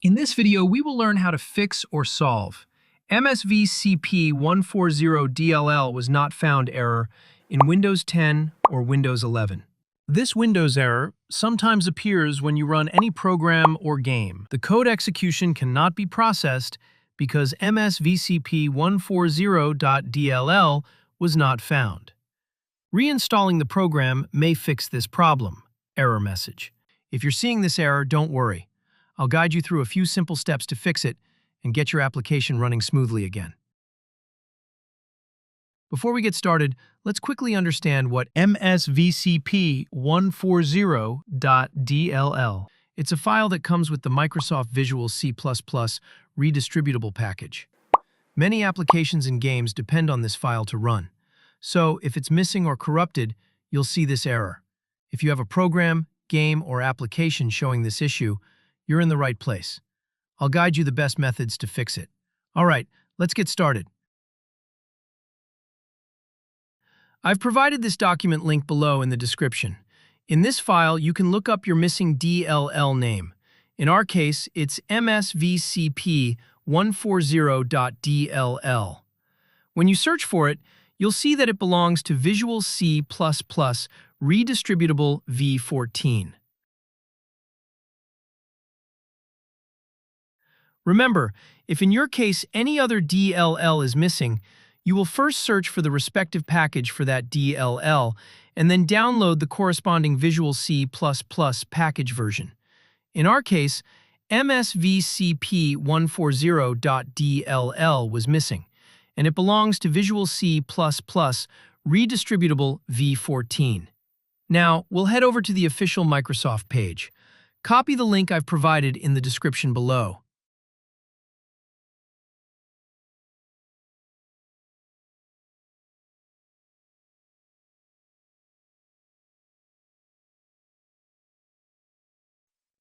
In this video, we will learn how to fix or solve MSVCP140 was not found error in Windows 10 or Windows 11. This Windows error sometimes appears when you run any program or game. The code execution cannot be processed because MSVCP140.dll was not found. Reinstalling the program may fix this problem. Error message. If you're seeing this error, don't worry. I'll guide you through a few simple steps to fix it and get your application running smoothly again. Before we get started, let's quickly understand what MSVCP140.dll. It's a file that comes with the Microsoft Visual C Redistributable package. Many applications and games depend on this file to run. So, if it's missing or corrupted, you'll see this error. If you have a program, game, or application showing this issue, you're in the right place. I'll guide you the best methods to fix it. All right, let's get started. I've provided this document link below in the description. In this file, you can look up your missing DLL name. In our case, it's MSVCP140.dll. When you search for it, you'll see that it belongs to Visual C Redistributable v14. Remember, if in your case any other DLL is missing, you will first search for the respective package for that DLL and then download the corresponding Visual C package version. In our case, MSVCP140.dll was missing, and it belongs to Visual C Redistributable v14. Now, we'll head over to the official Microsoft page. Copy the link I've provided in the description below.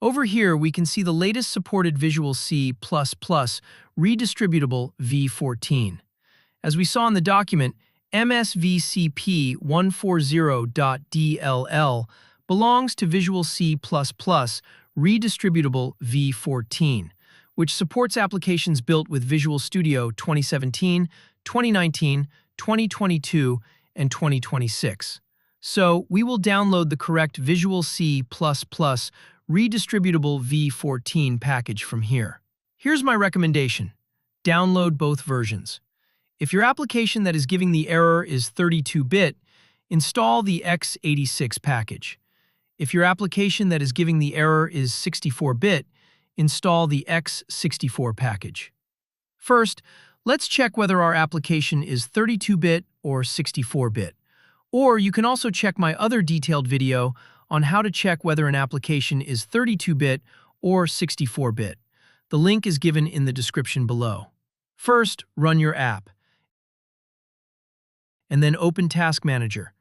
Over here, we can see the latest supported Visual C Redistributable v14. As we saw in the document, MSVCP140.dll belongs to Visual C Redistributable v14, which supports applications built with Visual Studio 2017, 2019, 2022, and 2026. So, we will download the correct Visual C Redistributable v14 package from here. Here's my recommendation. Download both versions. If your application that is giving the error is 32-bit, install the x86 package. If your application that is giving the error is 64-bit, install the x64 package. First, let's check whether our application is 32-bit or 64-bit. Or you can also check my other detailed video on how to check whether an application is 32-bit or 64-bit. The link is given in the description below. First, run your app, and then open Task Manager.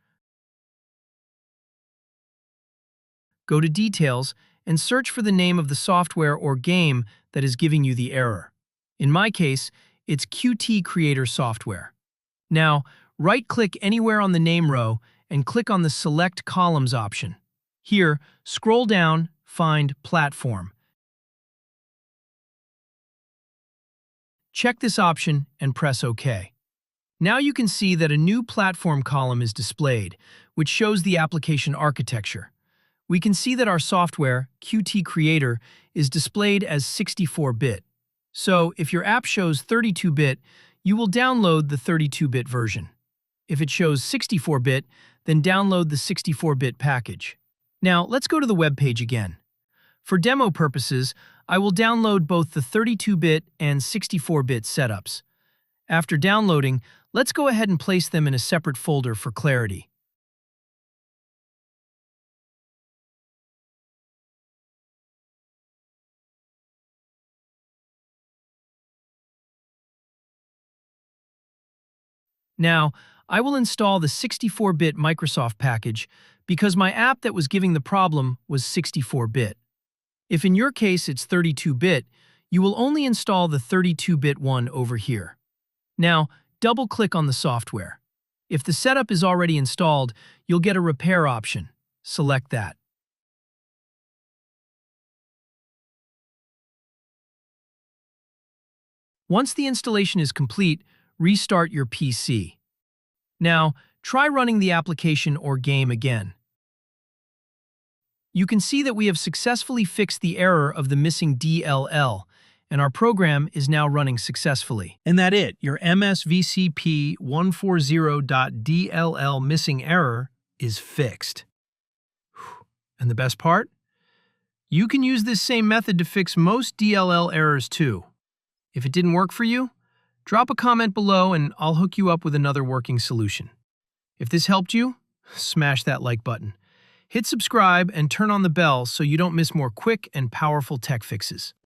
Go to Details and search for the name of the software or game that is giving you the error. In my case, it's Qt Creator Software. Now, right-click anywhere on the name row and click on the Select Columns option. Here, scroll down, find Platform. Check this option and press OK. Now you can see that a new platform column is displayed, which shows the application architecture. We can see that our software, Qt Creator, is displayed as 64-bit. So, if your app shows 32-bit, you will download the 32-bit version. If it shows 64-bit, then download the 64-bit package. Now, let's go to the web page again. For demo purposes, I will download both the 32-bit and 64-bit setups. After downloading, let's go ahead and place them in a separate folder for clarity. Now, I will install the 64-bit Microsoft package because my app that was giving the problem was 64-bit. If in your case it's 32-bit, you will only install the 32-bit one over here. Now, double-click on the software. If the setup is already installed, you'll get a repair option. Select that. Once the installation is complete, restart your PC. Now, try running the application or game again. You can see that we have successfully fixed the error of the missing DLL, and our program is now running successfully. And that's it, your MSVCP140.DLL missing error is fixed. And the best part? You can use this same method to fix most DLL errors too. If it didn't work for you, drop a comment below and I'll hook you up with another working solution. If this helped you, smash that like button. Hit subscribe and turn on the bell so you don't miss more quick and powerful tech fixes.